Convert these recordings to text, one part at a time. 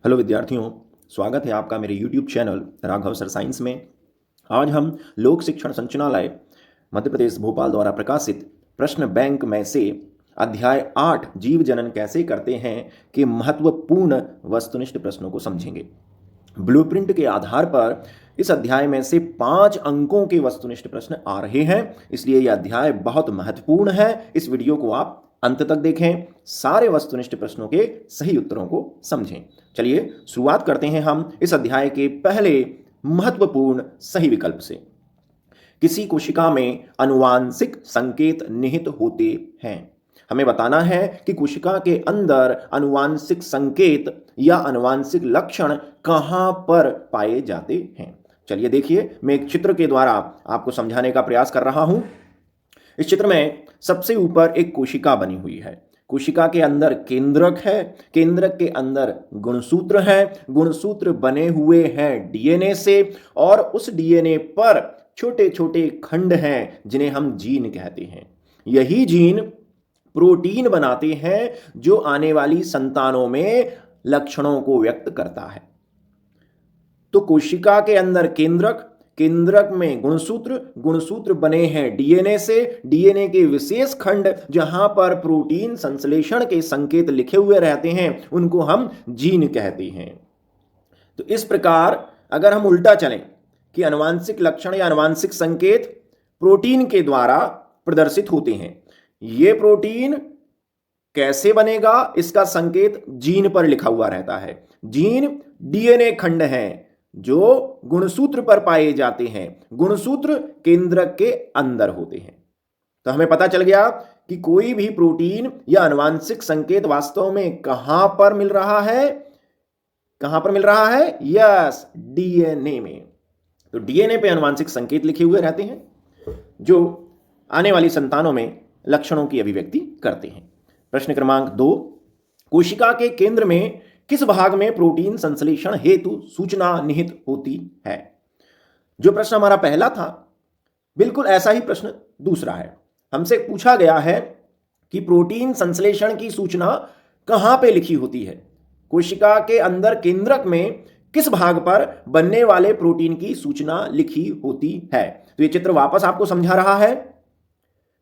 Hello विद्यार्थियों, स्वागत है आपका मेरे YouTube channel Raghav sir science में। आज हम लोक शिक्षण संचालनालय मध्य प्रदेश भोपाल द्वारा प्रकाशित प्रश्न बैंक में से अध्याय 8 जीव जनन कैसे करते हैं के महत्वपूर्ण वस्तुनिष्ठ प्रश्नों को समझेंगे। ब्लूप्रिंट के आधार पर इस अध्याय में से 5 अंकों के वस्तुनिष्ठ प्रश्न आ रहे हैं, इसलिए यह अध्याय बहुत महत्वपूर्ण है। इस वीडियो को आप अंत तक देखें, सारे वस्तुनिष्ठ प्रश्नों के सही उत्तरों को समझें। चलिए शुरुआत करते हैं हम इस अध्याय के पहले महत्वपूर्ण सही विकल्प से। किसी कोशिका में अनुवांशिक संकेत निहित होते हैं। हमें बताना है कि कोशिका के अंदर अनुवांशिक संकेत या अनुवांशिक लक्षण कहां पर पाए जाते हैं। चलिए देखिए, मैं एक चित्र के द्वारा आपको समझाने का प्रयास कर रहा हूं। इस चित्र में सबसे ऊपर एक कोशिका बनी हुई है। कोशिका के अंदर केंद्रक है, केंद्रक के अंदर गुणसूत्र है, गुणसूत्र बने हुए हैं डीएनए से, और उस डीएनए पर छोटे छोटे खंड हैं जिन्हें हम जीन कहते हैं। यही जीन प्रोटीन बनाते हैं जो आने वाली संतानों में लक्षणों को व्यक्त करता है। तो कोशिका के अंदर केंद्रक, केंद्रक में गुणसूत्र, गुणसूत्र बने हैं डीएनए से, डीएनए के विशेष खंड जहां पर प्रोटीन संश्लेषण के संकेत लिखे हुए रहते हैं उनको हम जीन कहते हैं। तो इस प्रकार अगर हम उल्टा चलें कि अनुवांशिक लक्षण या अनुवांशिक संकेत प्रोटीन के द्वारा प्रदर्शित होते हैं। यह प्रोटीन कैसे बनेगा, इसका संकेत जीन पर लिखा हुआ रहता है। जीन डीएनए खंड हैं जो गुणसूत्र पर पाए जाते हैं, गुणसूत्र केंद्रक के अंदर होते हैं। तो हमें पता चल गया कि कोई भी प्रोटीन या अनुवांशिक संकेत वास्तव में कहां पर मिल रहा है, कहां पर मिल रहा है? यस, डीएनए में। तो डीएनए पे अनुवांशिक संकेत लिखे हुए रहते हैं जो आने वाली संतानों में लक्षणों की अभिव्यक्ति करते हैं। प्रश्न क्रमांक 2, कोशिका के केंद्र में किस भाग में प्रोटीन संश्लेषण हेतु सूचना निहित होती है? जो प्रश्न हमारा पहला था, बिल्कुल ऐसा ही प्रश्न दूसरा है। हमसे पूछा गया है कि प्रोटीन संश्लेषण की सूचना कहां पे लिखी होती है। कोशिका के अंदर केंद्रक में किस भाग पर बनने वाले प्रोटीन की सूचना लिखी होती है? तो ये चित्र वापस आपको समझा रहा है।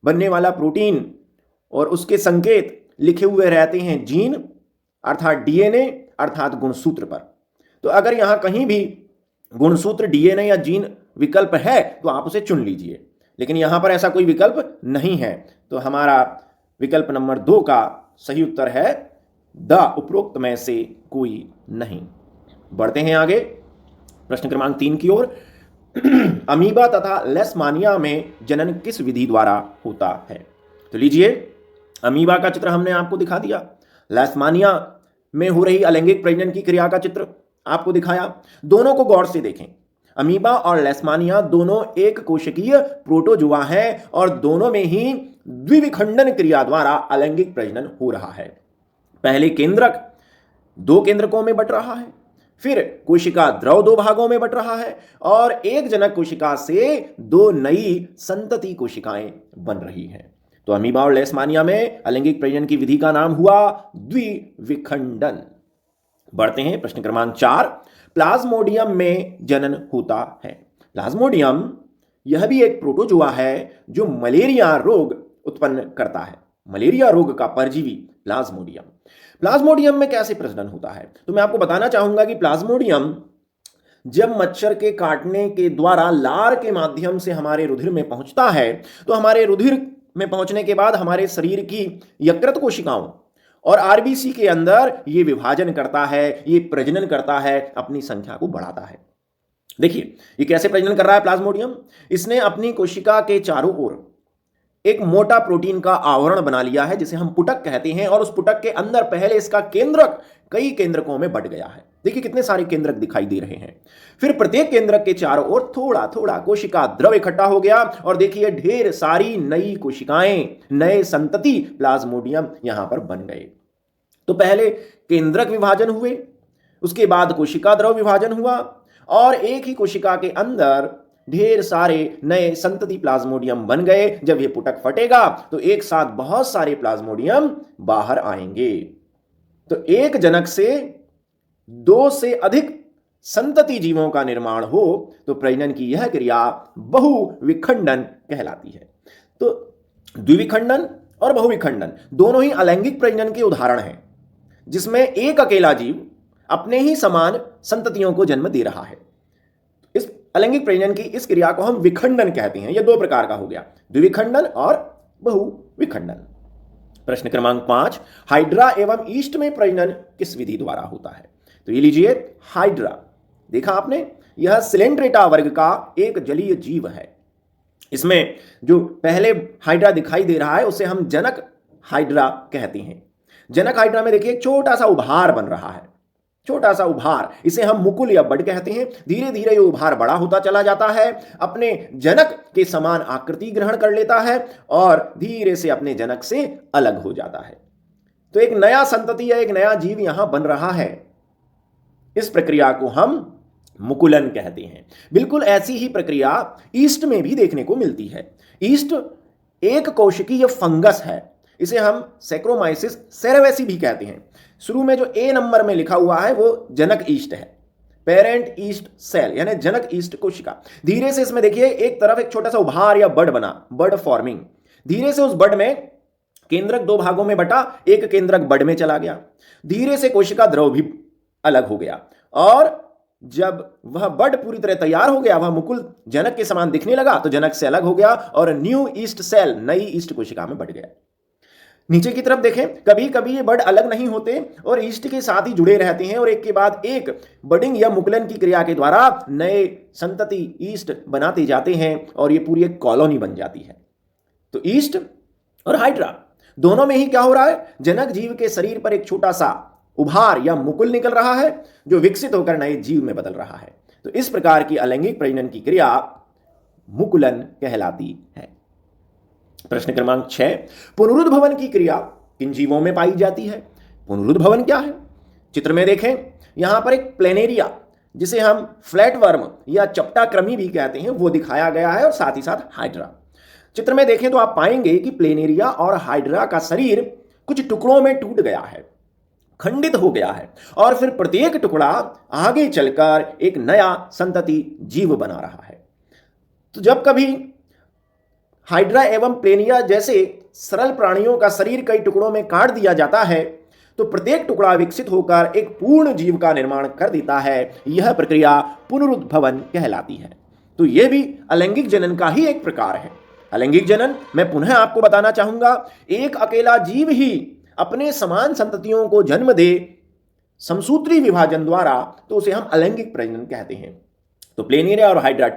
बनने वाला प्रोटीन और उसके संकेत लिखे हुए रहते हैं जीन अर्थात डीएनए अर्थात गुणसूत्र पर। तो अगर यहां कहीं भी गुणसूत्र, डीएनए या जीन विकल्प है तो आप उसे चुन लीजिए, लेकिन यहां पर ऐसा कोई विकल्प नहीं है। तो हमारा विकल्प नंबर 2 का सही उत्तर है द उपरोक्त में से कोई नहीं। बढ़ते हैं आगे प्रश्न क्रमांक 3 की ओर। अमीबा तथा लेशमानिया में जनन किस विधि द्वारा होता है? तो लीजिए, अमीबा का चित्र हमने आपको दिखा दिया, लेशमानिया में हो रही अलैंगिक प्रजनन की क्रिया का चित्र आपको दिखाया। दोनों को गौर से देखें। अमीबा और लेशमानिया दोनों एक कोशिकीय प्रोटोजुआ हैं और दोनों में ही द्विविखंडन क्रिया द्वारा अलैंगिक प्रजनन हो रहा है। पहले केंद्रक 2 केंद्रकों में बट रहा है, फिर कोशिका द्रव 2 भागों में बट रहा है, और एक जनक कोशिका से 2 नई संतति कोशिकाएं बन रही हैं। तो अमीबा और लेशमानिया में अलैंगिक प्रजनन की विधि का नाम हुआ द्विविखंडन। बढ़ते हैं प्रश्न क्रमांक 4, प्लाज्मोडियम में जनन होता है। प्लाज्मोडियम यह भी एक प्रोटोजुआ है जो मलेरिया रोग उत्पन्न करता है। मलेरिया रोग का परजीवी प्लाज्मोडियम। प्लाज्मोडियम में कैसे प्रजनन होता है? तो मैं आपको बताना चाहूंगा कि प्लाज्मोडियम जब मच्छर के काटने के द्वारा लार के माध्यम से हमारे रुधिर में पहुंचता है, तो हमारे रुधिर में पहुंचने के बाद हमारे शरीर की यकृत कोशिकाओं और आरबीसी के अंदर ये विभाजन करता है, ये प्रजनन करता है, अपनी संख्या को बढ़ाता है। देखिए ये कैसे प्रजनन कर रहा है प्लाज्मोडियम। इसने अपनी कोशिका के चारों ओर एक मोटा प्रोटीन का आवरण बना लिया है जिसे हम पुटक कहते हैं, और उस पुटक के अंदर पहले इसका केंद्रक कई केंद्रकों में बट गया है। देखिए कितने सारे केंद्रक दिखाई दे रहे हैं। फिर प्रत्येक केंद्रक के चारों ओर थोड़ा थोड़ा कोशिका द्रव इकट्ठा हो गया, और देखिए ढेर सारी नई कोशिकाएं, नए संतति प्लाज्मोडियम यहां पर बन गए। तो पहले केंद्रक विभाजन हुए, उसके बाद कोशिका द्रव विभाजन हुआ, और एक ही कोशिका के अंदर ढेर सारे नए संतति प्लाज्मोडियम बन गए। जब ये पुटक फटेगा तो एक साथ बहुत सारे प्लाज्मोडियम बाहर आएंगे। तो एक जनक से दो से अधिक संतति जीवों का निर्माण हो तो प्रजनन की यह क्रिया बहुविखंडन कहलाती है। तो द्विविखंडन और बहुविखंडन दोनों ही अलैंगिक प्रजनन के उदाहरण हैं, जिसमें एक अकेला जीव अपने ही समान संततियों को जन्म दे रहा है। इस अलैंगिक प्रजनन की इस क्रिया को हम विखंडन कहते हैं। यह दो प्रकार का हो गया, द्विविखंडन और बहुविखंडन। प्रश्न क्रमांक 5, हाइड्रा एवं ईस्ट में प्रजनन किस विधि द्वारा होता है? तो ये लीजिए, हाइड्रा देखा आपने, यह सिलेंड्रेटा वर्ग का एक जलीय जीव है। इसमें जो पहले हाइड्रा दिखाई दे रहा है उसे हम जनक हाइड्रा कहते हैं। जनक हाइड्रा में देखिए एक छोटा सा उभार बन रहा है, छोटा सा उभार, इसे हम मुकुल या बड कहते हैं। धीरे धीरे ये उभार बड़ा होता चला जाता है, अपने जनक के समान आकृति ग्रहण कर लेता है और धीरे से अपने जनक से अलग हो जाता है। तो एक नया संतति या एक नया जीव यहां बन रहा है। इस प्रक्रिया को हम मुकुलन कहते हैं। बिल्कुल ऐसी ही प्रक्रिया ईस्ट में भी देखने को मिलती है। ईस्ट एक कोशिकीय फंगस है, इसे हम सैक्रोमाइसिस सेरेवेसी भी कहते हैं। शुरू में जो ए नंबर में लिखा हुआ है वो जनक ईस्ट है, पेरेंट ईस्ट सेल यानी जनक ईस्ट कोशिका। धीरे से इसमें देखिए एक तरफ एक छोटा सा उभार या बड बना, बड फॉर्मिंग। धीरे से उस बड में केंद्रक दो भागों में बटा, एक केंद्रक बड में चला गया। धीरे से कोशिका द्रव भी अलग हो गया और जब वह बड पूरी तरह तैयार हो गया, वह मुकुल जनक के समान दिखने लगा, तो जनक से अलग हो गया और न्यू ईस्ट सेल, नई ईस्ट कोशिका में बढ़ गया। नीचे की तरफ देखें, कभी कभी ये बड अलग नहीं होते और ईस्ट के साथ ही जुड़े रहते हैं और एक के बाद एक बडिंग या मुकुलन की क्रिया के द्वारा नए संतति ईस्ट बनाते जाते हैं और ये पूरी एक कॉलोनी बन जाती है। तो ईस्ट और हाइड्रा दोनों में ही क्या हो रहा है, जनक जीव के शरीर पर एक छोटा सा उभार या मुकुल निकल रहा है जो विकसित होकर नए जीव में बदल रहा है। तो इस प्रकार की अलैंगिक प्रजनन की क्रिया मुकुलन कहलाती है। प्रश्न क्रमांक 6, पुनरुद्भवन की क्रिया किन जीवों में पाई जाती है? पुनरुद्भवन क्या है? चित्र में देखें, यहां पर एक प्लेनेरिया, जिसे हम फ्लैट वर्म या चपटा कृमि भी कहते हैं, वो दिखाया गया है और साथ ही साथ हाइड्रा। चित्र में देखें तो आप पाएंगे कि प्लेनेरिया और हाइड्रा का शरीर कुछ टुकड़ों में टूट गया है, खंडित हो गया है और फिर प्रत्येक टुकड़ा आगे चलकर एक नया संतति जीव बना रहा है। तो जब कभी हाइड्रा एवं प्लेनिया जैसे सरल प्राणियों का शरीर कई टुकड़ों में काट दिया जाता है तो प्रत्येक टुकड़ा विकसित होकर एक पूर्ण जीव का निर्माण कर देता है। यह प्रक्रिया पुनरुद्भवन कहलाती है। तो यह भी अलैंगिक जनन का ही एक प्रकार है। अलैंगिक जनन मैं पुनः आपको बताना चाहूंगा, एक अकेला जीव ही अपने समान संततियों को जन्म दे समसूत्री विभाजन द्वारा, तो उसे हम अलैंगिक प्रजनन कहते हैं। तो प्लेनेरिया और हाइड्रा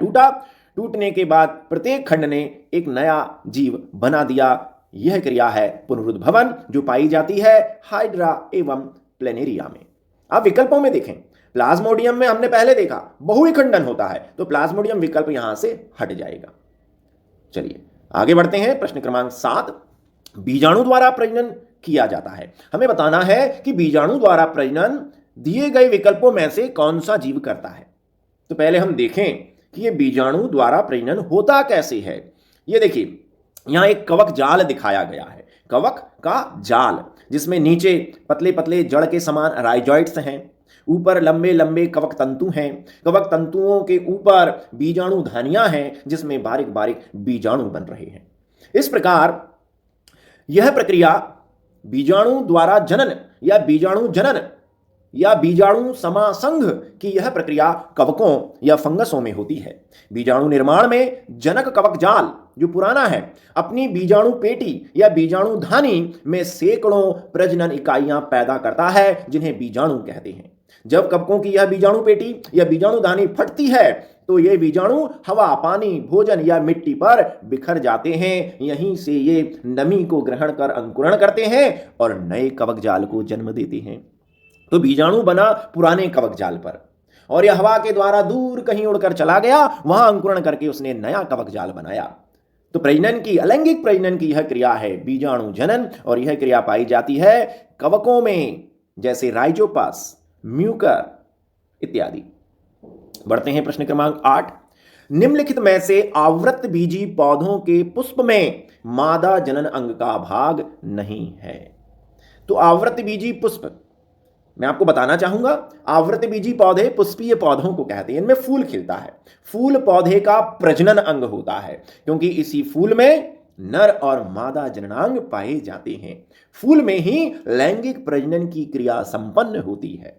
टूटने के बाद प्रत्येक खंड ने एक नया जीव बना दिया। यह क्रिया है पुनरुद्भवन, जो पाई जाती है हाइड्रा एवं प्लेनेरिया में। आप विकल्पों में देखें, प्लाज्मोडियम में हमने पहले देखा बहुविखंडन होता है, तो प्लाज्मोडियम विकल्प यहां से हट जाएगा। चलिए आगे बढ़ते हैं। प्रश्न क्रमांक 7, बीजाणु द्वारा प्रजनन किया जाता है। हमें बताना है कि बीजाणु द्वारा प्रजनन दिए गए विकल्पों में से कौन सा जीव करता है। तो पहले हम देखें कि ये बीजाणु द्वारा प्रजनन होता कैसे है। ये देखिए, यहां एक कवक जाल दिखाया गया है, कवक का जाल, जिसमें नीचे पतले पतले जड़ के समान राइजॉइड्स हैं, ऊपर लंबे लंबे कवक तंतु हैं। कवक तंतुओं के ऊपर बीजाणु धानियां हैं, जिसमें बारीक बारीक बीजाणु बन रहे हैं। इस प्रकार यह प्रक्रिया बीजाणु द्वारा जनन या बीजाणु जनन या बीजाणु समासंघ की यह प्रक्रिया कवकों या फंगसों में होती है। बीजाणु निर्माण में जनक कवक जाल जो पुराना है, अपनी बीजाणु पेटी या बीजाणु धानी में सैकड़ों प्रजनन इकाइयां पैदा करता है, जिन्हें बीजाणु कहते हैं। जब कवकों की यह बीजाणु पेटी या बीजाणु धानी फटती है तो ये बीजाणु हवा, पानी, भोजन या मिट्टी पर बिखर जाते हैं। यहीं से ये नमी को ग्रहण कर अंकुरण करते हैं और नए कवक जाल को जन्म देते हैं। तो बीजाणु बना पुराने कवक जाल पर और यह हवा के द्वारा दूर कहीं उड़कर चला गया, वहां अंकुरण करके उसने नया कवक जाल बनाया। तो प्रजनन की, अलैंगिक प्रजनन की यह क्रिया है बीजाणु जनन, और यह क्रिया पाई जाती है कवकों में, जैसे राइजोपस, म्यूकर इत्यादि। बढ़ते हैं प्रश्न क्रमांक 8, निम्नलिखित में से आवृत बीजी पौधों के पुष्प में मादा जनन अंग का भाग नहीं है। तो आवृत बीजी पुष्प मैं आपको बताना चाहूंगा, आवृतबीजी पौधे पुष्पीय पौधों को कहते हैं, इनमें फूल खिलता है। फूल पौधे का प्रजनन अंग होता है, क्योंकि इसी फूल में नर और मादा जननांग पाए जाते हैं। फूल में ही लैंगिक प्रजनन की क्रिया संपन्न होती है।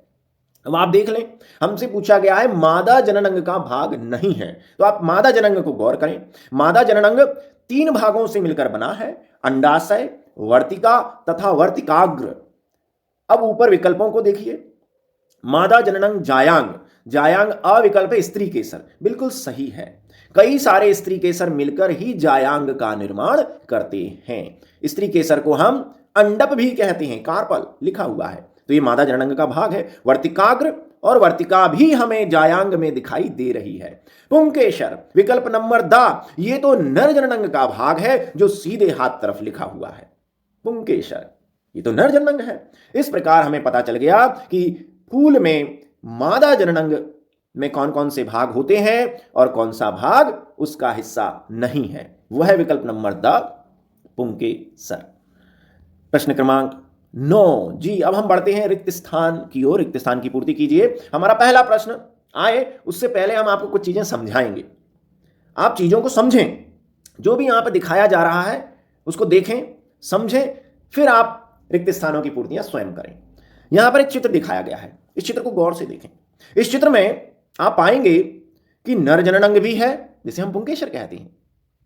अब आप देख लें, हमसे पूछा गया है मादा जननांग का भाग नहीं है, तो आप मादा जननांग को गौर करें। मादा जननांग 3 भागों से मिलकर बना है, अंडाशय, वर्तिका तथा वर्तिकाग्र। अब ऊपर विकल्पों को देखिए, मादा जननांग जायांग, जायांग अविकल्प है, स्त्री केसर बिल्कुल सही है। कई सारे स्त्री केसर मिलकर ही जायांग का निर्माण करते हैं। स्त्री केसर को हम अंडप भी कहते हैं, कार्पल लिखा हुआ है, तो ये मादा जननांग का भाग है। वर्तिकाग्र और वर्तिका भी हमें जायांग में दिखाई दे रही है। पुंकेसर विकल्प नंबर द, ये तो नर जननांग का भाग है जो सीधे हाथ तरफ लिखा हुआ है। पुंकेसर ये तो नर जननांग है। इस प्रकार हमें पता चल गया कि फूल में मादा जननांग में कौन कौन से भाग होते हैं और कौन सा भाग उसका हिस्सा नहीं है। वह है विकल्प नंबर द, पुंकेसर। प्रश्न क्रमांक 9 जी। अब हम बढ़ते हैं रिक्त स्थान की ओर। रिक्त स्थान की पूर्ति कीजिए। हमारा पहला प्रश्न आए उससे पहले हम आपको कुछ चीजें समझाएंगे। आप चीजों को समझें, जो भी यहां पर दिखाया जा रहा है उसको देखें, समझें, फिर आप रिक्त स्थानों की पूर्तियां स्वयं करें। यहां पर एक चित्र दिखाया गया है, इस चित्र को गौर से देखें। इस चित्र में आप पाएंगे कि नर जननांग भी है, जिसे हम पुंकेसर कहते हैं।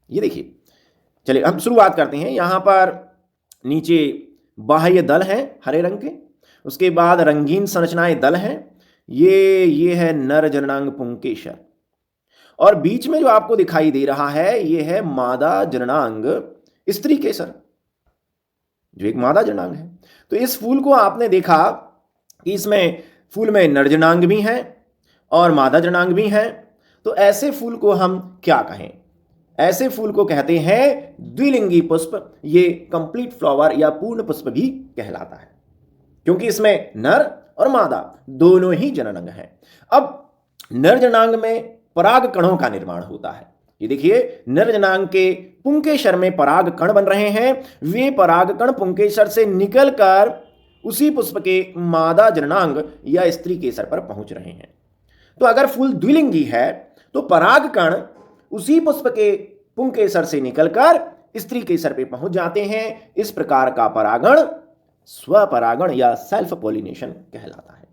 ये देखिए, चलिए हम शुरुआत करते हैं। यहां पर नीचे बाह्य दल हैं हरे रंग के, उसके बाद रंगीन संरचनाएं दल हैं। ये है नर जननांग पुंकेसर, और बीच में जो आपको दिखाई दे रहा है ये है मादा जननांग स्त्री केसर, जो एक मादा जननांग है। तो इस फूल को आपने देखा कि इसमें फूल में नर जननांग भी है और मादा जननांग भी है। तो ऐसे फूल को हम क्या कहें? ऐसे फूल को कहते हैं द्विलिंगी पुष्प। ये कंप्लीट फ्लावर या पूर्ण पुष्प भी कहलाता है, क्योंकि इसमें नर और मादा दोनों ही जननांग हैं। अब नर जननांग में पराग कणों का निर्माण होता है। ये देखिए, नर जननांग के पुंकेसर में पराग कण बन रहे हैं। वे पराग कण पुंकेसर से निकलकर उसी पुष्प के मादा जननांग या स्त्री केसर पर पहुंच रहे हैं। तो अगर फूल द्विलिंगी है तो पराग कण उसी पुष्प के पुंकेसर से निकलकर स्त्री केसर पे पहुंच जाते हैं। इस प्रकार का परागण स्वपरागण या सेल्फ पॉलिनेशन कहलाता है।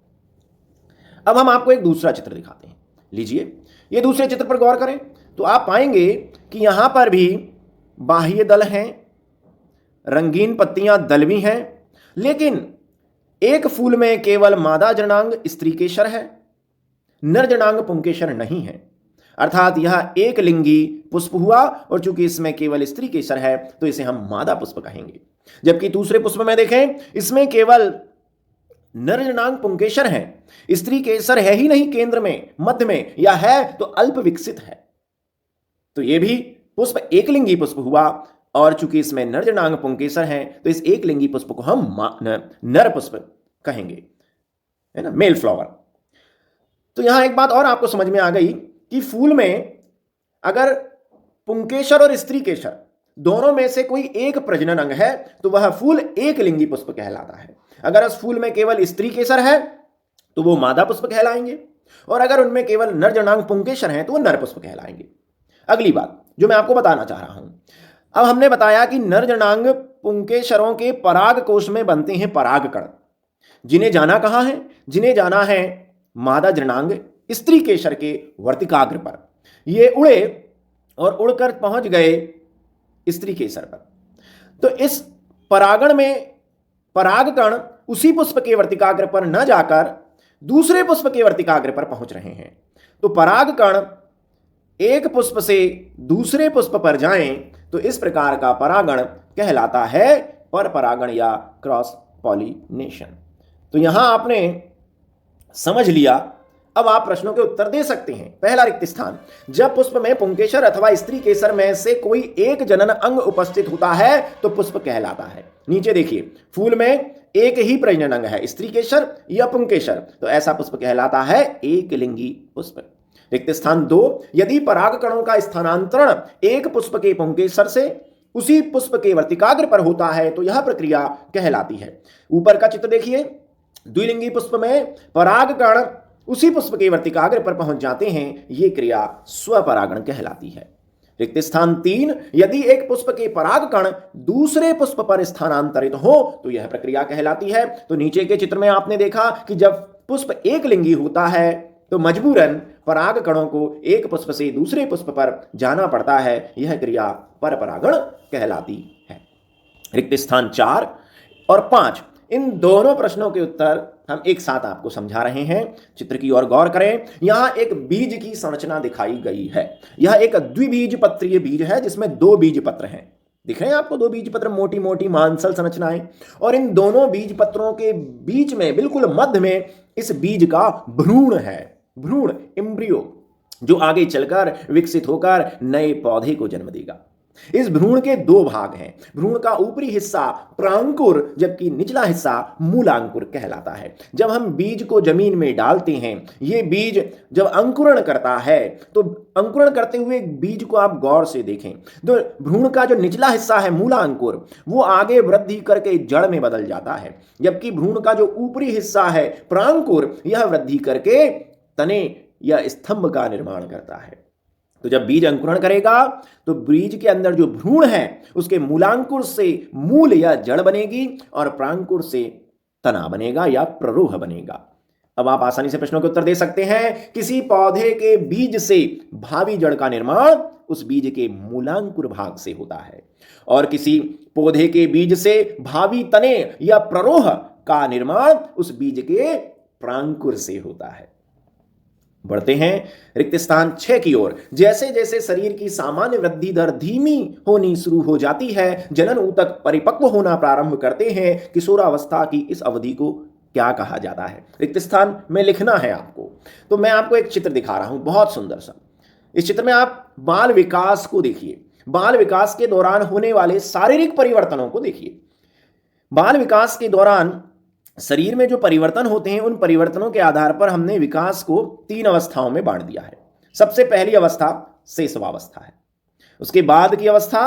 अब हम आपको एक दूसरा चित्र दिखाते हैं। लीजिए, ये दूसरे चित्र पर गौर करें तो आप पाएंगे कि यहां पर भी बाह्य दल हैं, रंगीन पत्तियां दल भी हैं, लेकिन एक फूल में केवल मादा जननांग स्त्री केसर है, नर जननांग पुंकेसर नहीं है। अर्थात यह एक लिंगी पुष्प हुआ, और चूंकि इसमें केवल स्त्री केसर है तो इसे हम मादा पुष्प कहेंगे। जबकि दूसरे पुष्प में देखें, इसमें केवल नर जननांग पुंकेसर है, स्त्री केसर है ही नहीं केंद्र में, मध्य में, या है तो अल्प विकसित है। तो यह भी पुष्प एकलिंगी पुष्प हुआ, और चूंकि इसमें नर जननांग पुंकेसर है तो इस एकलिंगी पुष्प को हम नर पुष्प कहेंगे, है ना, मेल फ्लावर। तो यहां एक बात और आपको समझ में आ गई कि फूल में अगर पुंकेसर और स्त्री केसर दोनों में से कोई एक प्रजनन अंग है तो वह फूल एकलिंगी पुष्प कहलाता है। अगर उस फूल में केवल स्त्री केसर है तो वो मादा पुष्प कहलाएंगे, और अगर उनमें केवल नर जननांग पुंकेसर है तो वो नर पुष्प कहलाएंगे। अगली बात जो मैं आपको बताना चाह रहा हूं, अब हमने बताया कि नर जननांग पुंकेसरों के पराग कोश में बनते हैं परागकण, जिन्हें जाना कहां है? जिन्हें जाना है मादा जननांग स्त्री केसर के वर्तिकाग्र पर। ये उड़े और उड़कर पहुंच गए स्त्री केसर पर। तो इस परागण में परागकण उसी पुष्प के वर्तिकाग्र पर न जाकर दूसरे पुष्प के वर्तिकाग्र पर पहुंच रहे हैं। तो परागकण एक पुष्प से दूसरे पुष्प पर जाएं तो इस प्रकार का परागण कहलाता है पर परागण या क्रॉस पॉलिनेशन। तो यहां आपने समझ लिया। अब आप प्रश्नों के उत्तर दे सकते हैं। पहला रिक्त स्थान, जब पुष्प में पुंकेसर अथवा स्त्री केसर में से कोई एक जनन अंग उपस्थित होता है तो पुष्प कहलाता है। नीचे देखिए, फूल में एक ही प्रजनन अंग है, स्त्री केसर या पुंकेसर, तो ऐसा पुष्प कहलाता है एकलिंगी पुष्प। रिक्त स्थान 2, यदि परागकणों का स्थानांतरण एक पुष्प के पुंकेसर से उसी पुष्प के वर्तिकाग्र पर होता है तो यह प्रक्रिया कहलाती है। ऊपर का चित्र देखिए, द्विलिंगी पुष्प में परागकण उसी पुष्प के वर्तिकाग्र पर पहुंच जाते हैं, ये क्रिया स्वपरागण कहलाती है। रिक्त स्थान 3, यदि एक पुष्प के परागकण दूसरे पुष्प पर स्थानांतरित हो तो यह प्रक्रिया कहलाती है। तो नीचे के चित्र में आपने देखा कि जब पुष्प एक लिंगी होता है तो मजबूरन परागकणों को एक पुष्प से दूसरे पुष्प पर जाना पड़ता है, यह क्रिया परपरागण कहलाती है। रिक्त स्थान 4 और 5, इन दोनों प्रश्नों के उत्तर हम एक साथ आपको समझा रहे हैं। चित्र की ओर गौर करें। यहां एक बीज की संरचना दिखाई गई है। यह एक द्विबीज पत्रीय बीज है जिसमें 2 बीज पत्र हैं। दिख रहे हैं आपको 2 बीज पत्र, मोटी मोटी मांसल संरचनाएं। और इन दोनों बीज पत्रों के बीच में बिल्कुल मध्य में इस बीज का भ्रूण है, भ्रूण एम्ब्रियो, जो आगे चलकर विकसित होकर नए पौधे को जन्म देगा। इस भ्रूण के 2 भाग हैं। भ्रूण का ऊपरी हिस्सा प्रांकुर, जबकि निचला हिस्सा मूलांकुर कहलाता है। जब हम बीज को जमीन में डालते हैं, ये बीज जब अंकुरण करता है तो अंकुरण करते हुए बीज को आप गौर से देखें तो भ्रूण का जो निचला हिस्सा है मूलांकुर, वो आगे वृद्धि करके जड़ में बदल जाता है, जबकि भ्रूण का जो ऊपरी हिस्सा है प्रांकुर, यह वृद्धि करके तने या स्तंभ का निर्माण करता है। तो जब बीज अंकुरण करेगा तो बीज के अंदर जो भ्रूण है उसके मूलांकुर से मूल या जड़ बनेगी और प्रांकुर से तना बनेगा या प्ररोह बनेगा। अब आप आसानी से प्रश्नों के उत्तर दे सकते हैं। किसी पौधे के बीज से भावी जड़ का निर्माण उस बीज के मूलांकुर भाग से होता है और किसी पौधे के बीज से भावी तने या प्ररोह का निर्माण उस बीज के प्रांकुर से होता है। बढ़ते हैं रिक्त स्थान 6 की ओर। जैसे जैसे शरीर की सामान्य वृद्धि दर धीमी होनी शुरू हो जाती है, जनन ऊतक परिपक्व होना प्रारंभ करते हैं, किशोरावस्था की इस अवधि को क्या कहा जाता है? रिक्त स्थान में लिखना है आपको। तो मैं आपको एक चित्र दिखा रहा हूं, बहुत सुंदर सा। इस चित्र में आप बाल विकास को देखिए। बाल विकास के दौरान होने वाले शारीरिक परिवर्तनों को देखिए। बाल विकास के दौरान शरीर में जो परिवर्तन होते हैं, उन परिवर्तनों के आधार पर हमने विकास को 3 अवस्थाओं में बांट दिया है। सबसे पहली अवस्था शैशवावस्था है, उसके बाद की अवस्था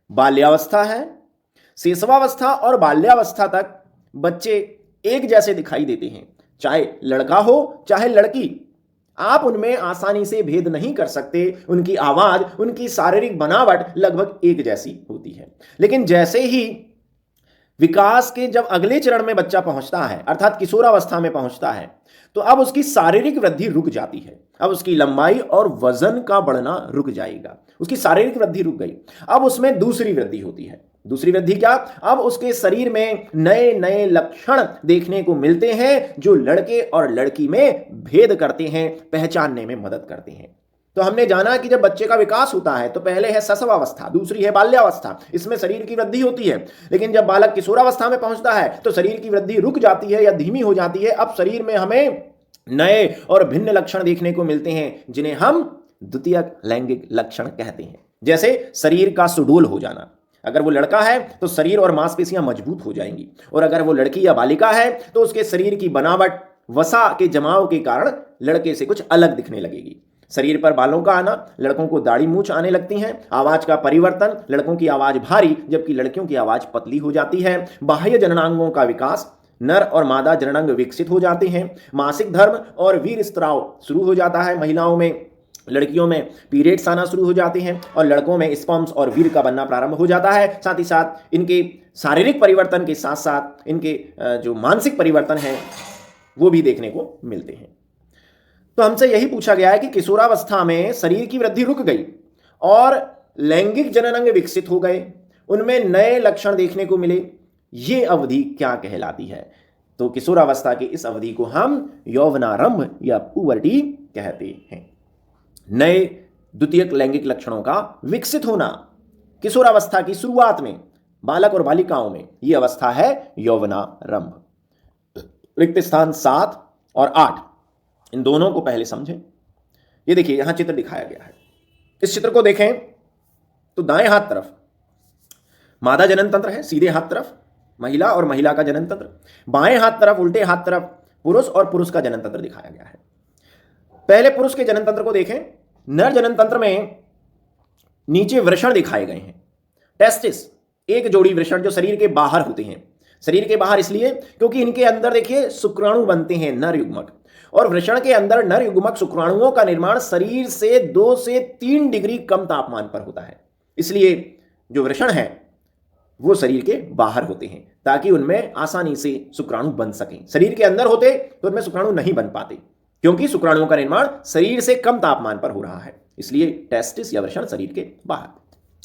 बाल्यावस्था है। शैशवावस्था और बाल्यावस्था तक बच्चे एक जैसे दिखाई देते हैं, चाहे लड़का हो चाहे लड़की। आप उनमें आसानी से भेद नहीं कर सकते। उनकी आवाज, उनकी शारीरिक बनावट लगभग एक जैसी होती है। लेकिन जैसे ही विकास के जब अगले चरण में बच्चा पहुंचता है, अर्थात किशोरावस्था में पहुंचता है, तो अब उसकी शारीरिक वृद्धि रुक जाती है। अब उसकी लंबाई और वजन का बढ़ना रुक जाएगा। उसकी शारीरिक वृद्धि रुक गई। अब उसमें दूसरी वृद्धि होती है। दूसरी वृद्धि क्या? अब उसके शरीर में नए नए लक्षण देखने को मिलते हैं जो लड़के और लड़की में भेद करते हैं, पहचानने में मदद करते हैं। तो हमने जाना कि जब बच्चे का विकास होता है तो पहले है शैशवावस्था, दूसरी है बाल्यावस्था। इसमें शरीर की वृद्धि होती है। लेकिन जब बालक किशोरावस्था में पहुंचता है तो शरीर की वृद्धि रुक जाती है या धीमी हो जाती है। अब शरीर में हमें नए और भिन्न लक्षण देखने को मिलते हैं जिन्हें हम द्वितीयक लैंगिक लक्षण कहते हैं। जैसे शरीर का सुडौल हो जाना। अगर वो लड़का है तो शरीर और मांसपेशियां मजबूत हो जाएंगी, और अगर वो लड़की या बालिका है तो उसके शरीर की बनावट वसा के जमाव के कारण लड़के से कुछ अलग दिखने लगेगी। शरीर पर बालों का आना, लड़कों को दाढ़ी मूंछ आने लगती हैं। आवाज का परिवर्तन, लड़कों की आवाज भारी जबकि लड़कियों की आवाज पतली हो जाती है। बाह्य जननांगों का विकास, नर और मादा जननांग विकसित हो जाते हैं। मासिक धर्म और वीर स्त्राव शुरू हो जाता है महिलाओं में। लड़कियों में पीरियड्स आना शुरू हो जाते हैं और लड़कों में स्पर्म्स और वीर का बनना प्रारंभ हो जाता है। साथ ही साथ इनके शारीरिक परिवर्तन के साथ साथ इनके जो मानसिक परिवर्तन हैं वो भी देखने को मिलते हैं। तो हमसे यही पूछा गया है कि किशोरावस्था में शरीर की वृद्धि रुक गई और लैंगिक जननांग विकसित हो गए, उनमें नए लक्षण देखने को मिले, ये अवधि क्या कहलाती है? तो किशोरावस्था की इस अवधि को हम यौवनारंभ या पुबर्टी कहते हैं। नए द्वितीयक लैंगिक लक्षणों का विकसित होना किशोरावस्था की शुरुआत में बालक और बालिकाओं में, यह अवस्था है यौवनारंभ। रिक्त स्थान 7 और 8, इन दोनों को पहले समझें। ये देखिए यहां चित्र दिखाया गया है। इस चित्र को देखें तो दाएं हाथ तरफ मादा जनन तंत्र है, सीधे हाथ तरफ महिला और महिला का जनन तंत्र, बाएं हाथ तरफ उल्टे हाथ तरफ पुरुष और पुरुष का जनन तंत्र दिखाया गया है। पहले पुरुष के जनन तंत्र को देखें। नर जनन तंत्र में नीचे वृषण दिखाए गए हैं, टेस्टिस, एक जोड़ी वृषण जो शरीर के बाहर होते हैं, शरीर के बाहर इसलिए क्योंकि इनके अंदर देखिए शुक्राणु बनते हैं, नर युग्मक, और वृषण के अंदर नर युग्मक शुक्राणुओं का निर्माण शरीर से 2 से 3 डिग्री कम तापमान पर होता है। इसलिए जो वृषण है वो शरीर के बाहर होते हैं ताकि उनमें आसानी से शुक्राणु बन सकें। शरीर के अंदर होते तो उनमें शुक्राणु नहीं बन पाते, क्योंकि शुक्राणुओं का निर्माण शरीर से कम तापमान पर हो रहा है। इसलिए टेस्टिस या वृषण शरीर के बाहर,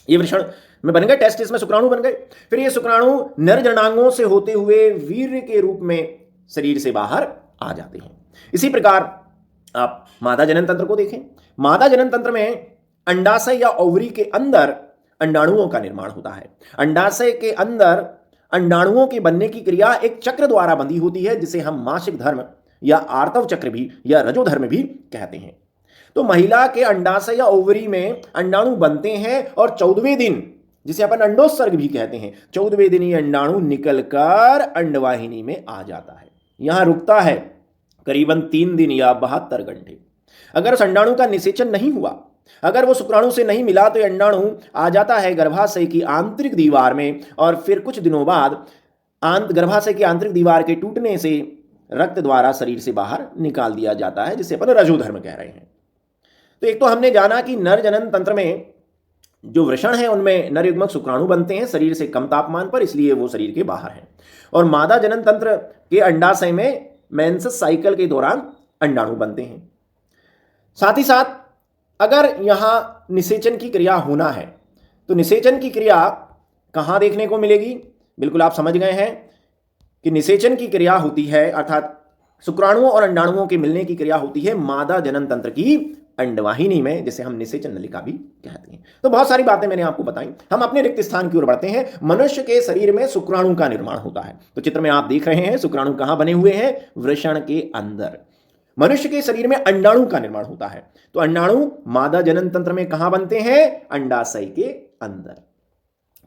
ये वृषण में बन गए, टेस्टिस में शुक्राणु बन गए। फिर ये शुक्राणु नर जननांगों से होते हुए वीर्य के रूप में शरीर से बाहर आ जाते हैं। इसी प्रकार आप मादा जनन तंत्र को देखें। मादा जनन तंत्र में अंडाशय या ओवरी के अंदर अंडाणुओं का निर्माण होता है। अंडाशय के अंदर अंडाणुओं के बनने की क्रिया एक चक्र द्वारा बंधी होती है, जिसे हम मासिक धर्म या आर्तव चक्र भी या रजोधर्म भी कहते हैं। तो महिला के अंडाशय या ओवरी में अंडाणु बनते हैं और 14वें दिन, जिसे अपन अंडोत्सर्ग भी कहते हैं, 14वें दिन ये अंडाणु निकलकर अंडवाहिनी में आ जाता है। यहां रुकता है करीबन 3 दिन या 72 घंटे। अगर उस अंडाणु का निषेचन नहीं हुआ, अगर वो शुक्राणु से नहीं मिला, तो अंडाणु आ जाता है गर्भाशय की आंतरिक दीवार में, और फिर कुछ दिनों बाद गर्भाशय की आंतरिक दीवार के टूटने से रक्त द्वारा शरीर से बाहर निकाल दिया जाता है, जिसे अपन रजोधर्म कह रहे हैं। तो एक तो हमने जाना कि नर जनन तंत्र में जो वृषण है उनमें नर युग्मक शुक्राणु बनते हैं शरीर से कम तापमान पर, इसलिए वो शरीर के बाहर हैं। और मादा जनन तंत्र के अंडाशय में मेंसेस साइकिल के दौरान अंडाणु बनते हैं। साथ ही साथ अगर यहां निषेचन की क्रिया होना है, तो निषेचन की क्रिया कहां देखने को मिलेगी? बिल्कुल आप समझ गए हैं कि निषेचन की क्रिया होती है, अर्थात शुक्राणुओं और अंडाणुओं के मिलने की क्रिया होती है मादा जनन तंत्र की अंडवाहिनी में, जिसे हम निषेचन नलिका भी कहते हैं। तो बहुत सारी बातें मैंने आपको बताई। हम अपने रिक्त स्थान की ओर बढ़ते हैं। मनुष्य के शरीर में शुक्राणु का निर्माण होता है। तो चित्र में आप देख रहे हैं शुक्राणु कहां बने हुए हैं? वृषण के अंदर। मनुष्य के शरीर में अंडाणु का निर्माण होता है। तो अंडाणु मादा जनन तंत्र में कहां बनते हैं? अंडाशय के अंदर।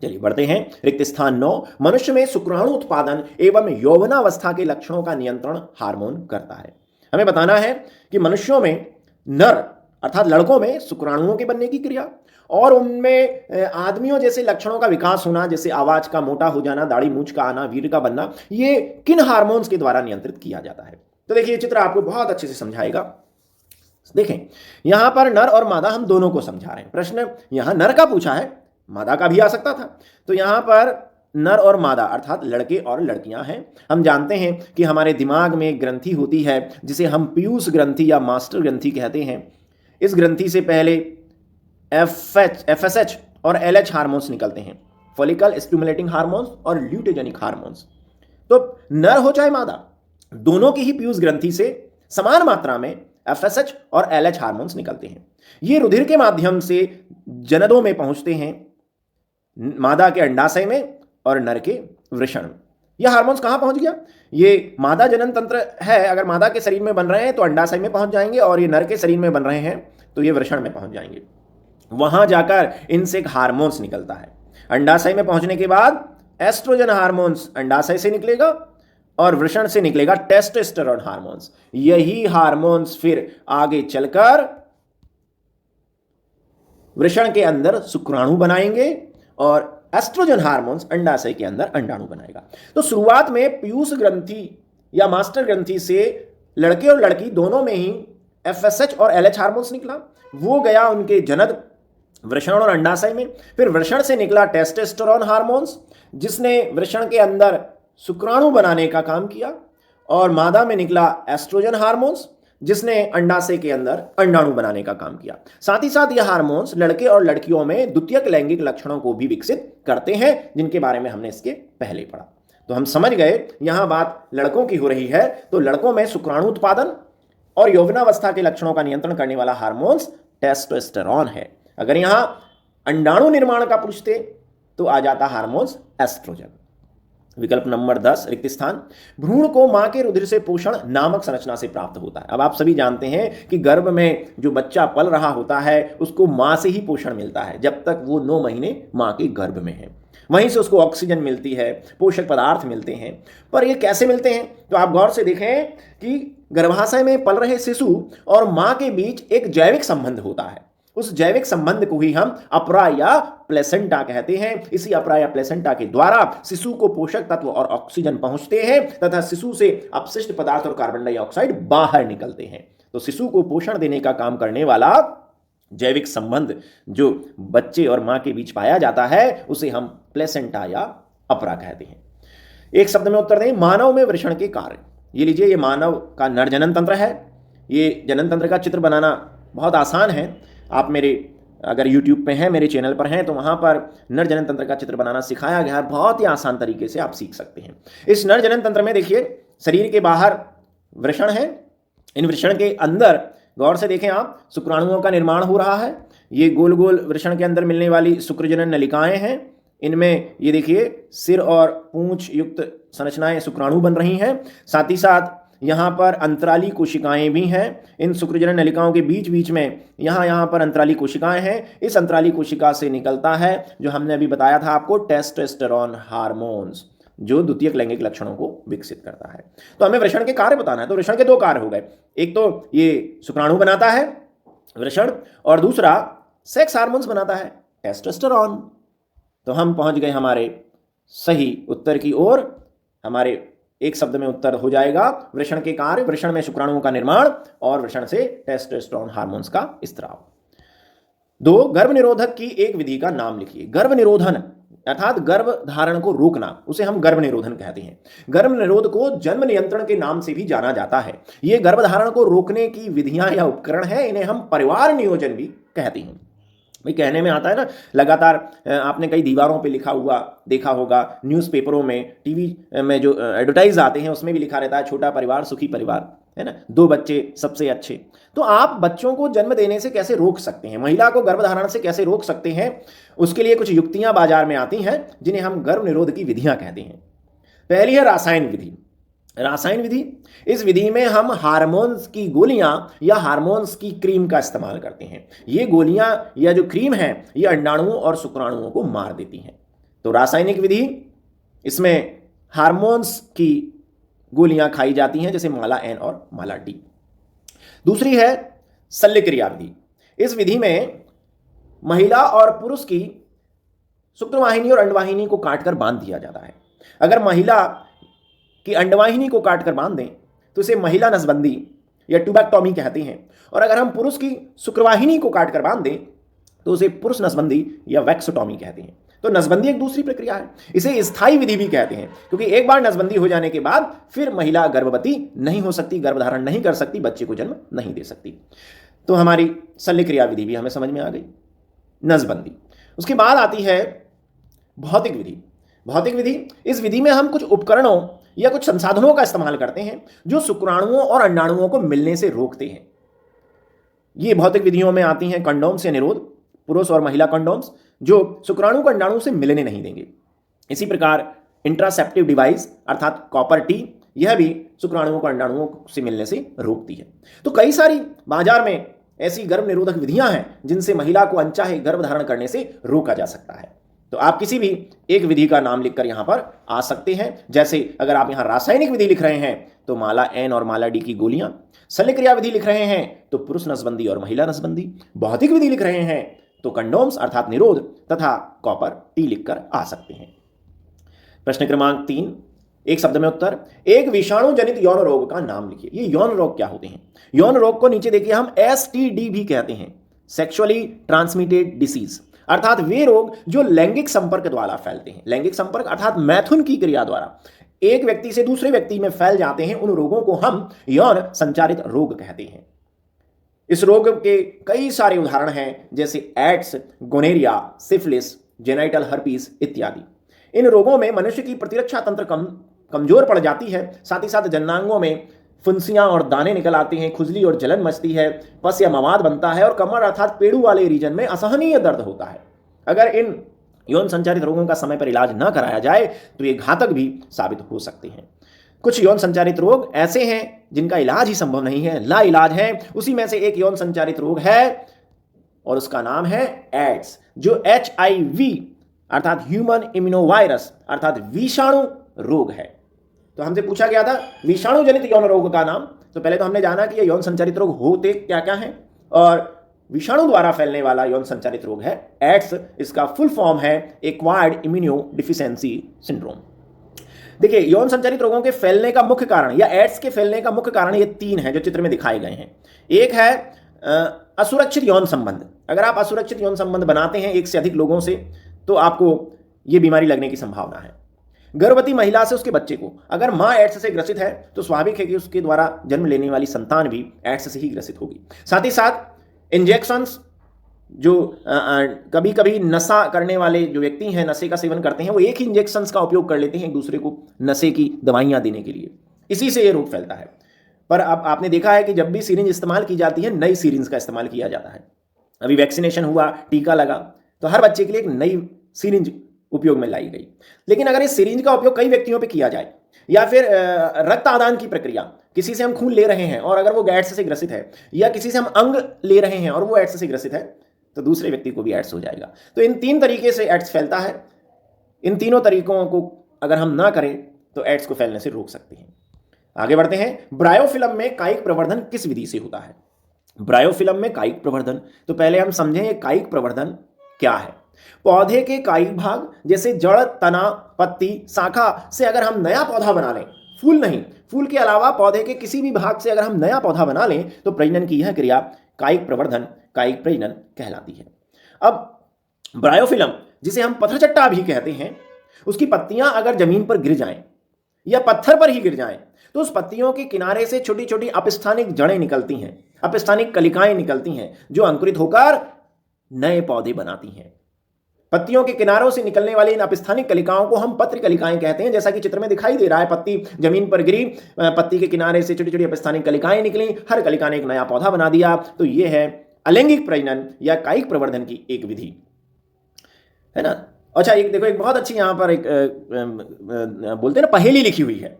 चलिए बढ़ते हैं। रिक्त स्थान 9, मनुष्य में शुक्राणु उत्पादन एवं यौवनावस्था के लक्षणों का नियंत्रण हार्मोन करता है। हमें बताना है कि मनुष्यों में नर अर्थात लड़कों में शुक्राणुओं के बनने की क्रिया और उनमें आदमियों जैसे लक्षणों का विकास होना, जैसे आवाज का मोटा हो जाना, दाढ़ी मूंछ का आना, वीर्य का बनना, ये किन हार्मोन्स के द्वारा नियंत्रित किया जाता है? तो देखिए ये चित्र आपको बहुत अच्छे से समझाएगा। देखें यहां पर नर और मादा हम दोनों को समझा रहे हैं। प्रश्न यहां नर का पूछा है, मादा का भी आ सकता था। तो यहां पर नर और मादा अर्थात लड़के और लड़कियां हैं। हम जानते हैं कि हमारे दिमाग में एक ग्रंथि होती है जिसे हम पीयूष ग्रंथि या मास्टर ग्रंथि कहते हैं। इस ग्रंथि से पहले FSH और LH हार्मोन्स निकलते हैं, फॉलिकल स्टिमुलेटिंग हार्मोन्स और ल्यूटेजेनिक हार्मोन्स। तो नर हो चाहे मादा, दोनों की ही पीयूष ग्रंथि से समान मात्रा में FSH और LH हार्मोन्स निकलते हैं। ये रुधिर के माध्यम से जननों में पहुंचते हैं, मादा के अंडाशय में और नर के वृषण। यह हार्मोन्स कहां पहुंच गया? ये मादा जनन तंत्र है, अगर मादा के शरीर में बन रहे हैं तो अंडाशय में पहुंच जाएंगे, और ये नर के शरीर में बन रहे हैं तो ये वृषण में पहुंच जाएंगे। वहां जाकर इनसे एक हार्मोन्स निकलता है। अंडाशय में पहुंचने के बाद एस्ट्रोजन हार्मोन्स अंडाशय से निकलेगा और वृषण से निकलेगा टेस्टोस्टेरोन हार्मोन्स। यही हार्मोन्स फिर आगे चलकर वृषण के अंदर शुक्राणु बनाएंगे और एस्ट्रोजन हार्मोन्स अंडाशय के अंदर अंडाणु बनाएगा। तो शुरुआत में पीयूष ग्रंथि या मास्टर ग्रंथि से लड़के और लड़की दोनों में ही FSH और LH हार्मोन्स निकला। वो गया उनके जनन वृषण और अंडाशय में। फिर वृषण से निकला टेस्टोस्टेरोन हार्मोन्स, जिसने वृषण के अंदर शुक्राणु बनाने का काम किया, और मादा में निकला एस्ट्रोजन हार्मोन्स, जिसने अंडाशय के अंदर अंडाणु बनाने का काम किया। साथ ही साथ यह हार्मोन्स लड़के और लड़कियों में द्वितीयक लैंगिक लक्षणों को भी विकसित करते हैं, जिनके बारे में हमने इसके पहले पढ़ा। तो हम समझ गए यहां बात लड़कों की हो रही है। तो लड़कों में शुक्राणु उत्पादन और यौवनावस्था के लक्षणों का नियंत्रण करने वाला हार्मोन्स टेस्टोस्टेरोन है। अगर यहां अंडाणु निर्माण का पूछते तो आ जाता हार्मोन्स एस्ट्रोजन। विकल्प नंबर 10 रिक्त स्थान, भ्रूण को मां के रुधिर से पोषण नामक संरचना से प्राप्त होता है। अब आप सभी जानते हैं कि गर्भ में जो बच्चा पल रहा होता है उसको मां से ही पोषण मिलता है, जब तक वो 9 महीने मां के गर्भ में है। वहीं से उसको ऑक्सीजन मिलती है, पोषक पदार्थ मिलते हैं। पर ये कैसे मिलते हैं? तो आप गौर से देखें कि गर्भाशय में पल रहे शिशु और मां के बीच एक जैविक संबंध होता है। उस जैविक संबंध को ही हम अपरा या प्लेसेंटा कहते हैं। इसी अपरा या प्लेसेंटा के द्वारा शिशु को पोषक तत्व और ऑक्सीजन पहुंचते हैं तथा शिशु से अपशिष्ट पदार्थ और कार्बन डाइऑक्साइड बाहर निकलते हैं। तो शिशु को पोषण देने का काम करने वाला जैविक संबंध जो बच्चे और मां के बीच पाया जाता है उसे हम प्लेसेंटा या अपरा कहते हैं। एक शब्द में उत्तर दें, मानव में वृषण के कार्य। ये लीजिए, ये मानव का नर जनन तंत्र है। ये जनन तंत्र का चित्र बनाना बहुत आसान है। आप मेरे अगर YouTube पे हैं, मेरे चैनल पर हैं, तो वहाँ पर नर जनन तंत्र का चित्र बनाना सिखाया गया है। बहुत ही आसान तरीके से आप सीख सकते हैं। इस नर जनन तंत्र में देखिए, शरीर के बाहर वृषण है, इन वृषण के अंदर गौर से देखें आप, शुक्राणुओं का निर्माण हो रहा है। ये गोल गोल वृषण के अंदर मिलने वाली शुक्रजनन नलिकाएं हैं। इनमें ये देखिए सिर और पूंछ युक्त संरचनाएं शुक्राणु बन रही हैं। साथ ही साथ यहाँ पर अंतराली कोशिकाएं भी हैं। इन शुक्रजनन नलिकाओं के बीच बीच में यहाँ पर अंतराली कोशिकाएं हैं। इस अंतराली कोशिका से निकलता है जो हमने अभी बताया था आपको, टेस्टोस्टेरोन हार्मोन्स, जो द्वितीयक लैंगिक लक्षणों को विकसित करता है। तो हमें वृषण के कार्य बताना है। तो वृषण के दो कार्य हो गए, एक तो ये शुक्राणु बनाता है वृषण, और दूसरा सेक्स हार्मोन्स बनाता है टेस्टोस्टेरोन। तो हम पहुंच गए हमारे सही उत्तर की ओर। हमारे एक शब्द में उत्तर हो जाएगा वृषण के कार्य, वृषण में शुक्राणुओं का निर्माण और वृषण से टेस्टोस्टेरोन हार्मोन्स का स्त्राव। 2, गर्भ निरोधक की एक विधि का नाम लिखिए। गर्भ निरोधन अर्थात गर्भ धारण को रोकना, उसे हम गर्भ निरोधन कहते हैं। गर्भ निरोध को जन्म नियंत्रण के नाम से भी जाना जाता है। ये गर्भ धारण को रोकने की विधियां या उपकरण है, इन्हें हम परिवार नियोजन भी कहते हैं। भाई कहने में आता है ना, लगातार आपने कई दीवारों पे लिखा हुआ देखा होगा, न्यूज़पेपरों में, टीवी में जो एडवर्टाइज आते हैं उसमें भी लिखा रहता है, छोटा परिवार सुखी परिवार, है ना, 2 बच्चे सबसे अच्छे। तो आप बच्चों को जन्म देने से कैसे रोक सकते हैं, महिला को गर्भधारण से कैसे रोक सकते हैं, उसके लिए कुछ युक्तियां बाजार में आती हैं जिन्हें हम गर्भ निरोध की विधियां कहते हैं। पहली है रासायन विधि। रासायन विधि, इस विधि में हम हार्मोन्स की गोलियां या हार्मोन्स की क्रीम का इस्तेमाल करते हैं। ये गोलियां या जो क्रीम है ये अंडाणुओं और शुक्राणुओं को मार देती हैं। तो रासायनिक विधि, इसमें हार्मोन्स की गोलियां खाई जाती हैं, जैसे माला एन और माला डी। दूसरी है शल्य क्रिया विधि। इस विधि में महिला और पुरुष की शुक्रवाहिनी और अंडवाहिनी को काटकर बांध दिया जाता है। अगर महिला की अंडवाहिनी को काटकर बांध दें तो इसे महिला नसबंदी या ट्यूबेक्टोमी कहते हैं, और अगर हम पुरुष की शुक्रवाहिनी को काटकर बांध दें तो उसे पुरुष नसबंदी या वैक्सोटोमी कहते हैं। तो नसबंदी एक दूसरी प्रक्रिया है, इसे स्थायी विधि भी कहते हैं, क्योंकि एक बार नसबंदी हो जाने के बाद फिर महिला गर्भवती नहीं हो सकती, गर्भधारण नहीं कर सकती, बच्चे को जन्म नहीं दे सकती। तो हमारी शल्य क्रिया विधि भी हमें समझ में आ गई, नसबंदी। उसके बाद आती है भौतिक विधि। भौतिक विधि, इस विधि में हम कुछ उपकरणों या कुछ संसाधनों का इस्तेमाल करते हैं जो शुक्राणुओं और अंडाणुओं को मिलने से रोकते हैं। ये भौतिक विधियों में आती हैं कंडोम्स या निरोध, पुरुष और महिला कंडोम्स जो शुक्राणु को अंडाणु से मिलने नहीं देंगे। इसी प्रकार इंट्रासेप्टिव डिवाइस अर्थात कॉपर टी, यह भी शुक्राणुओं को अंडाणुओं से मिलने से रोकती है। तो कई सारी बाजार में ऐसी गर्भ निरोधक विधियां हैं जिनसे महिला को अनचाहे गर्भ धारण करने से रोका जा सकता है। तो आप किसी भी एक विधि का नाम लिखकर यहां पर आ सकते हैं। जैसे अगर आप यहां रासायनिक विधि लिख रहे हैं तो माला एन और माला डी की गोलियां, शल्य क्रिया विधि लिख रहे हैं तो पुरुष नसबंदी और महिला नसबंदी, भौतिक विधि लिख रहे हैं तो कंडोम्स अर्थात निरोध तथा कॉपर टी लिखकर आ सकते हैं। प्रश्न क्रमांक 3, एक शब्द में उत्तर। एक विषाणु जनित यौन रोग का नाम लिखिए। ये यौन रोग क्या होते हैं? यौन रोग को नीचे देखिए हम STD भी कहते हैं, सेक्सुअली ट्रांसमिटेड डिसीज, अर्थात वे रोग जो लैंगिक संपर्क द्वारा फैलते हैं। लैंगिक संपर्क अर्थात मैथुन की क्रिया द्वारा एक व्यक्ति से दूसरे व्यक्ति में फैल जाते हैं, उन रोगों को हम यौन संचारित रोग कहते हैं। इस रोग के कई सारे उदाहरण हैं, जैसे AIDS, gonorrhoea, syphilis, genital herpes इत्यादि। इन रोगों में मनुष्य की प्रतिरक्षा तंत्र कमजोर पड़ जाती है, साथ ही साथ जननांगों में फुंसियां और दाने निकल आते हैं, खुजली और जलन मचती है, पस या मवाद बनता है और कमर अर्थात पेड़ू वाले रीजन में असहनीय दर्द होता है। अगर इन यौन संचारित रोगों का समय पर इलाज न कराया जाए तो ये घातक भी साबित हो सकते हैं। कुछ यौन संचारित रोग ऐसे हैं जिनका इलाज ही संभव नहीं है, ला इलाज है। उसी में से एक यौन संचारित रोग है और उसका नाम है एड्स, जो HIV अर्थात ह्यूमन इम्यूनोवायरस अर्थात विषाणु रोग है। तो हमसे पूछा गया था विषाणु जनित यौन रोग का नाम। तो पहले तो हमने जाना कि ये यौन संचारित रोग होते क्या क्या हैं और विषाणु द्वारा फैलने वाला यौन संचारित रोग है एड्स। इसका फुल फॉर्म है एक्वायर्ड इम्यूनो डिफिशियंसी सिंड्रोम। देखिए, यौन संचारित रोगों के फैलने का मुख्य कारण या एड्स के फैलने का मुख्य कारण ये 3 हैं जो चित्र में दिखाए गए हैं। एक है असुरक्षित यौन संबंध। अगर आप असुरक्षित यौन संबंध बनाते हैं एक से अधिक लोगों से तो आपको ये बीमारी लगने की संभावना है। गर्भवती महिला से उसके बच्चे को, अगर मां एड्स से ग्रसित है तो स्वाभाविक है कि उसके द्वारा जन्म लेने वाली संतान भी एड्स से ही ग्रसित होगी। साथ ही साथ इंजेक्शंस, जो कभी कभी नशा करने वाले जो व्यक्ति हैं, नशे का सेवन करते हैं, वो एक ही इंजेक्शंस का उपयोग कर लेते हैं एक दूसरे को नशे की दवाइयां देने के लिए। इसी से ये रोग फैलता है। पर अब आपने देखा है कि जब भी सीरिंज इस्तेमाल की जाती है, नई सीरिंज का इस्तेमाल किया जाता है। अभी वैक्सीनेशन हुआ, टीका लगा, तो हर बच्चे के लिए एक नई सीरिंज उपयोग में लाई गई। लेकिन अगर इस सीरिंज का उपयोग कई व्यक्तियों पे किया जाए, या फिर रक्त आदान की प्रक्रिया, किसी से हम खून ले रहे हैं और अगर वो एड्स से ग्रसित है, या किसी से हम अंग ले रहे हैं और वो एड्स से ग्रसित है, तो दूसरे व्यक्ति को भी एड्स हो जाएगा। तो इन 3 तरीके से एड्स फैलता है। इन तीनों तरीकों को अगर हम ना करें तो एड्स को फैलने से रोक सकते हैं। आगे बढ़ते हैं। ब्रायोफिल्म में कायिक प्रवर्धन किस विधि से होता है? ब्रायोफिल्म में कायिक प्रवर्धन, तो पहले हम समझें ये कायिक प्रवर्धन क्या है। पौधे के कायिक भाग जैसे जड़, तना, पत्ती, शाखा से अगर हम नया पौधा बना लें, फूल नहीं, फूल के अलावा पौधे के किसी भी भाग से अगर हम नया पौधा बना लें तो प्रजनन की यह क्रिया कायिक प्रवर्धन, कायिक प्रजनन कहलाती है। अब ब्रायोफिल्म, जिसे हम पत्थरचट्टा भी कहते हैं, उसकी पत्तियां अगर जमीन पर गिर जाएं या पत्थर पर ही गिर जाएं तो उस पत्तियों के किनारे से छोटी छोटी अपस्थानिक जड़ें निकलती हैं, अपस्थानिक कलिकाएं निकलती हैं, जो अंकुरित होकर नए पौधे बनाती हैं। पत्तियों के किनारों से निकलने वाली इन अपस्थानिक कलिकाओं को हम पत्र कलिकाएं कहते हैं। जैसा कि चित्र में दिखाई दे रहा है, पत्ती जमीन पर गिरी, पत्ती के किनारे से छोटी छोटी अपस्थानिक कलिकाएं निकली, हर कलिका ने एक नया पौधा बना दिया। तो यह है अलैंगिक प्रजनन या कायिक प्रवर्धन की एक विधि, है ना। अच्छा, एक देखो, एक बहुत अच्छी यहां पर एक बोलते हैं ना, पहेली लिखी हुई है।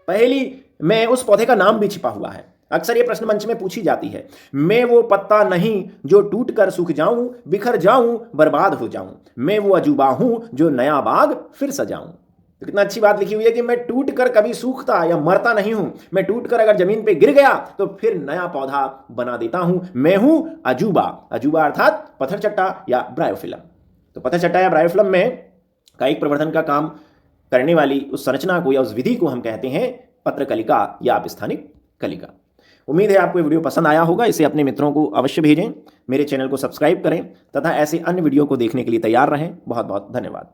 पहेली में उस पौधे का नाम भी छिपा हुआ है। अक्सर ये प्रश्न मंच में पूछी जाती है। मैं वो पत्ता नहीं जो टूट कर सूख जाऊं, बिखर जाऊं, बर्बाद हो जाऊं। मैं वो अजूबा हूं जो नया बाग फिर सजाऊं। तो कितना अच्छी बात लिखी हुई है कि मैं टूट कर कभी सूखता या मरता नहीं हूं, मैं टूट कर अगर जमीन पे गिर गया तो फिर नया पौधा बना देता हूं। मैं हूं अजूबा, अजूबा अर्थात पत्थरचट्टा या ब्रायोफिल्म। तो पत्थरचट्टा या ब्रायोफिल्म में कायिक प्रवर्धन का काम करने वाली उस संरचना को या उस विधि को हम कहते हैं पत्रकलिका या अपस्थानिक कलिका। उम्मीद है आपको ये वीडियो पसंद आया होगा। इसे अपने मित्रों को अवश्य भेजें, मेरे चैनल को सब्सक्राइब करें तथा ऐसे अन्य वीडियो को देखने के लिए तैयार रहें। बहुत बहुत धन्यवाद।